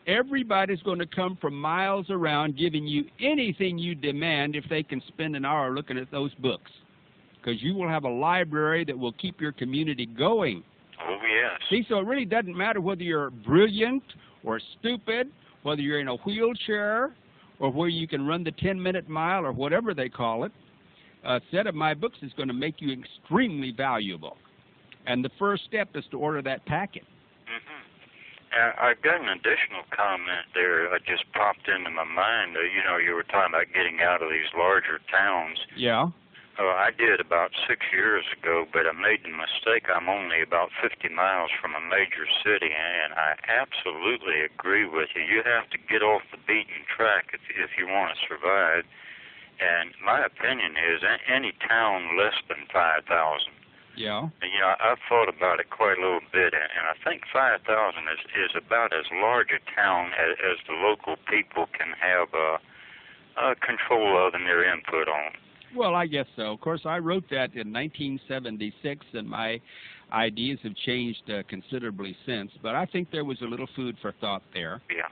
everybody's going to come from miles around giving you anything you demand if they can spend an hour looking at those books. Because you will have a library that will keep your community going. Oh, yes. See, so it really doesn't matter whether you're brilliant or stupid, whether you're in a wheelchair or where you can run the 10-minute mile or whatever they call it. A set of my books is going to make you extremely valuable. And the first step is to order that packet. I've got an additional comment there that just popped into my mind. You were talking about getting out of these larger towns. Yeah. I did about 6 years ago, but I made the mistake. I'm only about 50 miles from a major city, and I absolutely agree with you. You have to get off the beaten track if you want to survive. And my opinion is any town less than 5,000. Yeah. I've thought about it quite a little bit, and I think 5,000 is about as large a town as the local people can have control of and their input on. Well, I guess so. Of course, I wrote that in 1976, and my ideas have changed considerably since. But I think there was a little food for thought there. Yeah.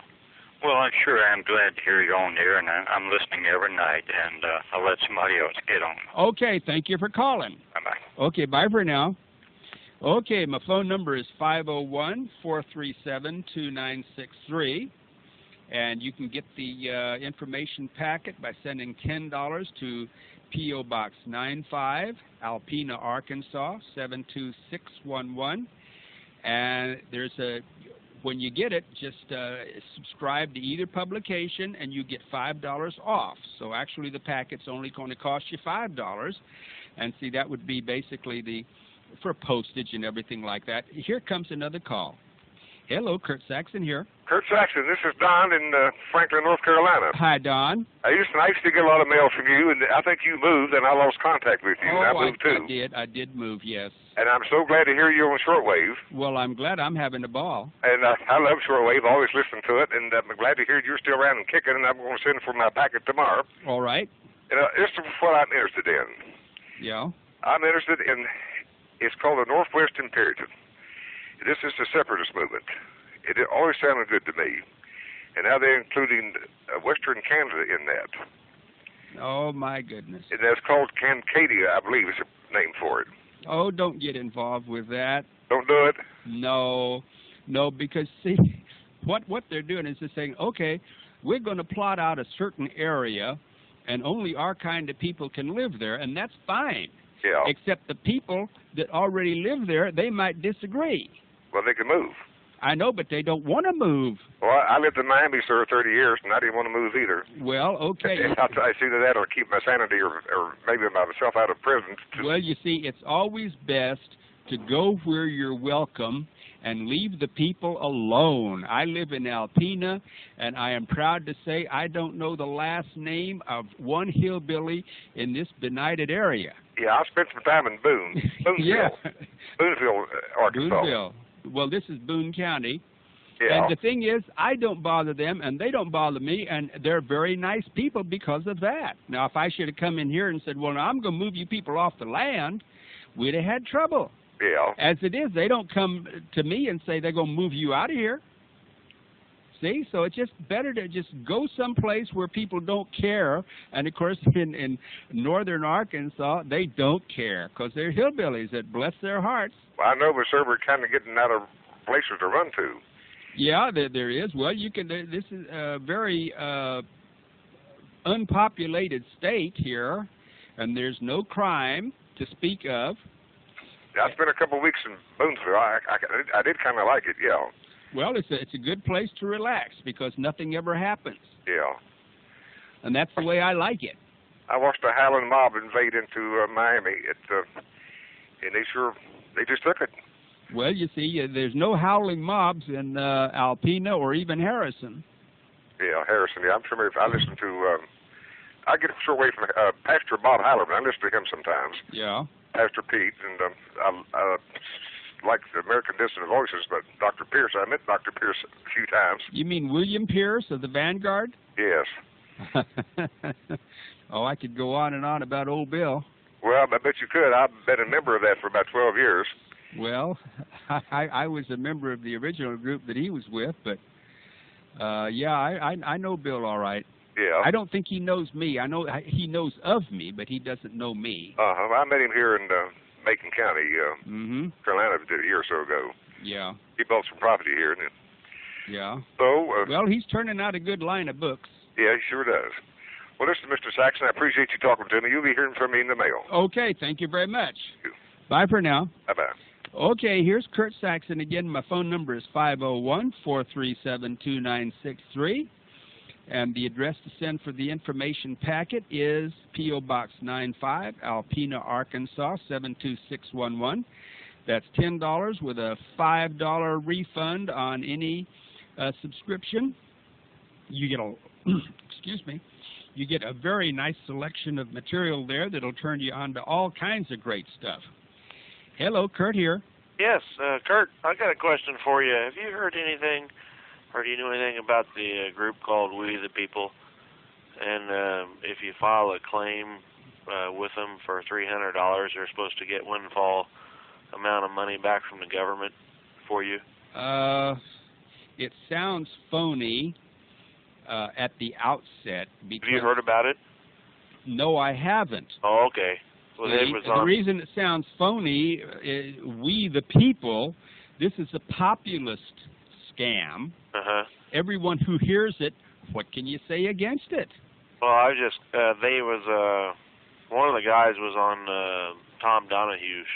Well, I'm sure I'm glad to hear you on there, and I'm listening every night, and I'll let somebody else get on. Okay, thank you for calling. Bye-bye. Okay, bye for now. Okay, my phone number is 501-437-2963, and you can get the information packet by sending $10 to P.O. Box 95, Alpena, Arkansas, 72611. And when you get it, just subscribe to either publication and you get $5 off. So actually the packet's only going to cost you $5. And see, that would be basically for postage and everything like that. Here comes another call. Hello, Kurt Saxon here. Kurt Saxon, this is Don in Franklin, North Carolina. Hi, Don. I used to get a lot of mail from you, and I think you moved, and I lost contact with you. Oh, I moved too. I did move, yes. And I'm so glad to hear you on shortwave. Well, I'm glad I'm having a ball. And I love shortwave, always listen to it, and I'm glad to hear you're still around and kicking, and I'm going to send for my packet tomorrow. All right. And this is what I'm interested in. Yeah. I'm interested in, it's called the Northwest Imperative. This is the Separatist movement. It always sounded good to me. And now they're including Western Canada in that. Oh, my goodness. And that's called Cancadia, I believe is the name for it. Oh, don't get involved with that. Don't do it? No, because, see, what they're doing is they're saying, okay, we're going to plot out a certain area, and only our kind of people can live there, and that's fine. Yeah. Except the people that already live there, they might disagree. Well, they can move. I know, but they don't want to move. Well, I lived in Miami, sir, 30 years, and I didn't want to move either. Well, okay. I see that or keep my sanity or maybe myself out of prison. Well, you see, it's always best to go where you're welcome and leave the people alone. I live in Alpena, and I am proud to say I don't know the last name of one hillbilly in this benighted area. Yeah, I spent some time in Booneville, Yeah. Booneville, Arkansas. Booneville. Well, this is Boone County. Yeah. And the thing is, I don't bother them, and they don't bother me, and they're very nice people because of that. Now, if I should have come in here and said, well, now I'm going to move you people off the land, we'd have had trouble. Yeah. As it is, they don't come to me and say they're going to move you out of here. See? So it's just better to just go someplace where people don't care. And, of course, in northern Arkansas, they don't care because they're hillbillies that bless their hearts. Well, I know, but sir, we're kind of getting out of places to run to. Yeah, there is. Well, you can. This is a very unpopulated state here, and there's no crime to speak of. Yeah, I spent a couple of weeks in Boonesville. I did kind of like it, yeah. Well, it's a good place to relax because nothing ever happens. Yeah. And that's the way I like it. I watched a howling mob invade into Miami, and they just took it. Well, you see, there's no howling mobs in Alpena or even Harrison. Yeah, Harrison. Yeah, I'm familiar. I listen to. I get shortwave from Pastor Bob Hallerman. I listen to him sometimes. Yeah. Pastor Pete, and I like the American Distant Voices, but Dr. Pierce. I met Dr. Pierce a few times. You mean William Pierce of the Vanguard? Yes. Oh, I could go on and on about old Bill. Well, I bet you could. I've been a member of that for about 12 years. Well, I was a member of the original group that he was with, but yeah, I know Bill all right. Yeah. I don't think he knows me. I know he knows of me, but he doesn't know me. I met him here in Macon County, Carolina, a year or so ago. Yeah. He bought some property here, and yeah. So. Well, he's turning out a good line of books. Yeah, he sure does. Well, listen, Mr. Saxon, I appreciate you talking to me. You'll be hearing from me in the mail. Okay, thank you very much. Bye for now. Bye-bye. Okay, here's Kurt Saxon again. My phone number is 501-437-2963. And the address to send for the information packet is P.O. Box 95, Alpena, Arkansas, 72611. That's $10 with a $5 refund on any subscription. You get a, excuse me, you get a very nice selection of material there that'll turn you on to all kinds of great stuff. Hello, Kurt here. Yes, Kurt, I got a question for you. Have you heard anything, or do you know anything about the group called We the People? And if you file a claim with them for $300, they're supposed to get windfall amount of money back from the government for you? It sounds phony at the outset. Have you heard about it? No, I haven't. Oh, okay. Well, the reason it sounds phony is We the People, this is a populist scam. Everyone who hears it, what can you say against it? Well, I just, one of the guys was on Tom Donahue's.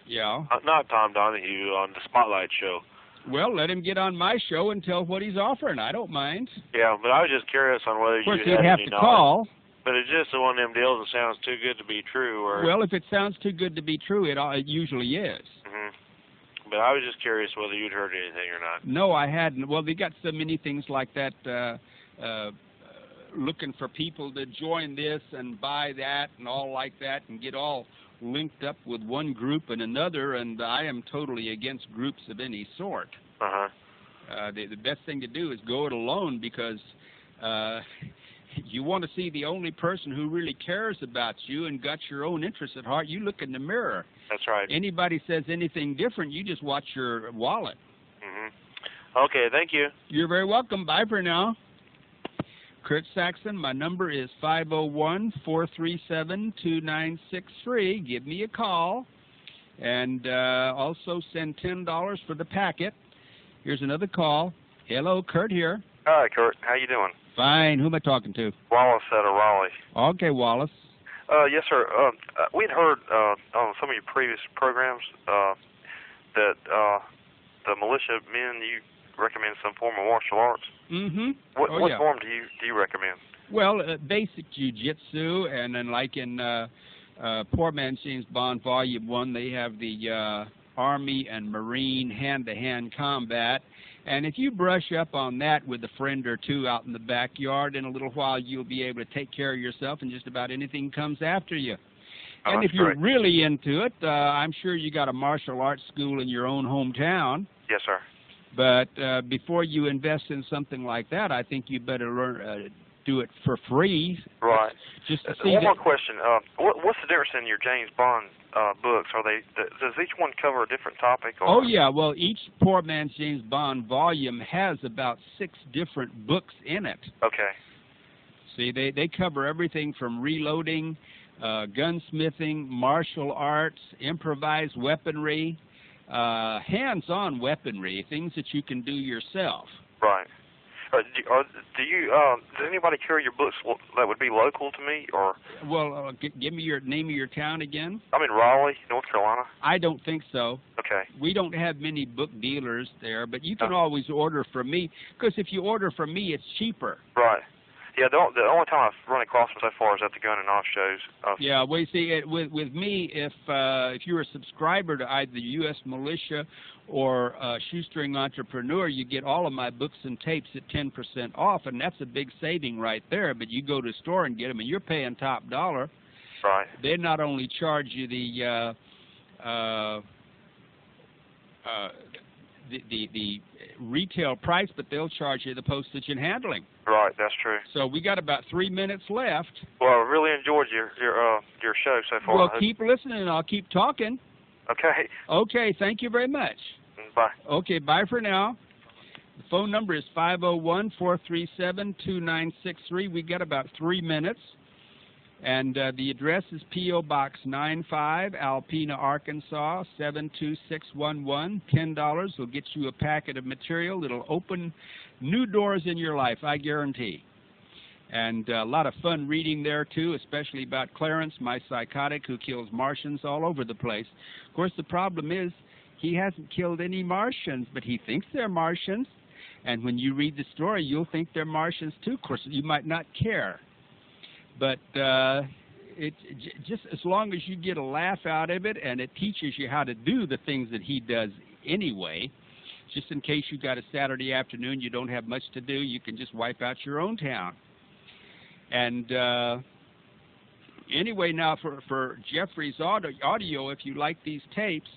Yeah. Not Tom Donahue, on the Spotlight show. Well, let him get on my show and tell what he's offering. I don't mind. Yeah, but I was just curious on whether you had any knowledge. Of course, you'd have to call. But it's just one of them deals that sounds too good to be true. Or well, if it sounds too good to be true, it usually is. But I was just curious whether you'd heard anything or not. No, I hadn't. Well, they got so many things like that, looking for people to join this and buy that and all like that and get all linked up with one group and another, and I am totally against groups of any sort. The best thing to do is go it alone because you want to see the only person who really cares about you and got your own interests at heart. You look in the mirror. That's right. Anybody says anything different, you just watch your wallet. Okay, thank you. You're very welcome. Bye for now. Kurt Saxon, my number is 501-437-2963. Give me a call. And also send $10 for the packet. Here's another call. Hello, Kurt here. Hi, Kurt. How you doing? Fine. Who am I talking to? Wallace out of Raleigh. Okay, Wallace. Yes, sir. We'd heard on some of your previous programs that the militia men, you recommend some form of martial arts. What form do you recommend? Well, basic jiu-jitsu, and then like in Poor Man's James Bond Volume 1, they have the Army and Marine hand-to-hand combat. And if you brush up on that with a friend or two out in the backyard, in a little while you'll be able to take care of yourself and just about anything comes after you. And if you're really into it, I'm sure you got a martial arts school in your own hometown. Yes, sir. But before you invest in something like that, I think you better learn do it for free. Right. Just to see one more question. What's the difference in your James Bond books? Are they? Does each one cover a different topic? Or? Oh yeah. Well, each Poor Man's James Bond volume has about 6 different books in it. Okay. See, they cover everything from reloading, gunsmithing, martial arts, improvised weaponry, hands-on weaponry, things that you can do yourself. Right. Does anybody carry your books that would be local to me, or? Well, give me your name of your town again. I'm in Raleigh, North Carolina. I don't think so. Okay. We don't have many book dealers there, but you can always order from me, because if you order from me, it's cheaper. Right. Yeah, the only time I've run across them so far is at the Gun and Off shows. Yeah, well, you see, with me, if you're a subscriber to either the U.S. Militia or Shoestring Entrepreneur, you get all of my books and tapes at 10% off, and that's a big saving right there. But you go to the store and get them, and you're paying top dollar. Right. They not only charge you the retail price, but they'll charge you the postage and handling. Right, that's true. So we got about 3 minutes left. Well, I really enjoyed your show so far. Well, keep listening, and I'll keep talking. Okay. Okay, thank you very much. Bye. Okay, bye for now. The phone number is 501-437-2963. We got about 3 minutes. And the address is P.O. Box 95, Alpena, Arkansas, 72611. $10 will get you a packet of material. It'll open new doors in your life, I guarantee. And a lot of fun reading there, too, especially about Clarence, my psychotic who kills Martians all over the place. Of course, the problem is he hasn't killed any Martians, but he thinks they're Martians. And when you read the story, you'll think they're Martians, too. Of course, you might not care. But it just as long as you get a laugh out of it, and it teaches you how to do the things that he does anyway, just in case you got a Saturday afternoon, you don't have much to do, you can just wipe out your own town. And anyway, now for Jeffrey's audio, if you like these tapes,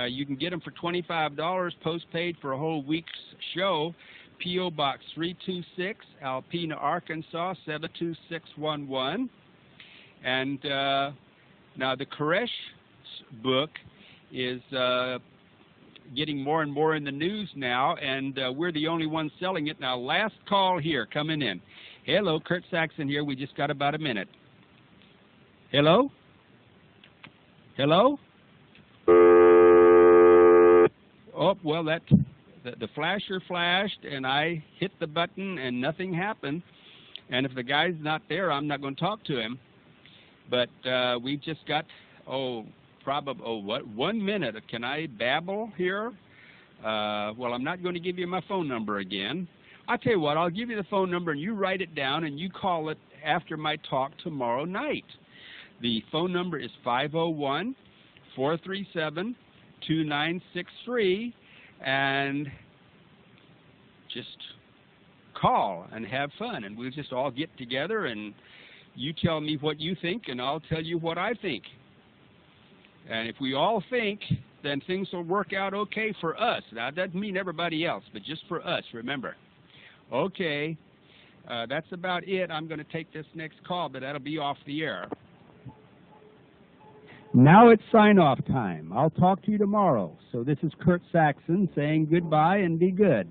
you can get them for $25 postpaid for a whole week's show. P.O. Box 326, Alpena, Arkansas, 72611. And now the Koresh book is getting more and more in the news now, and we're the only ones selling it. Now, last call here, coming in. Hello, Kurt Saxon here. We just got about a minute. Hello? Hello? Oh, well, the flasher flashed, and I hit the button, and nothing happened. And if the guy's not there, I'm not going to talk to him. But we've just got, 1 minute. Can I babble here? Well, I'm not going to give you my phone number again. I'll tell you what, I'll give you the phone number, and you write it down, and you call it after my talk tomorrow night. The phone number is 501-437-2963, and just call and have fun, and we'll just all get together, and you tell me what you think, and I'll tell you what I think. And if we all think, then things will work out okay for us. Now, that doesn't mean everybody else, but just for us, remember. Okay, that's about it. I'm going to take this next call, but that'll be off the air. Now it's sign-off time. I'll talk to you tomorrow. So this is Kurt Saxon saying goodbye and be good.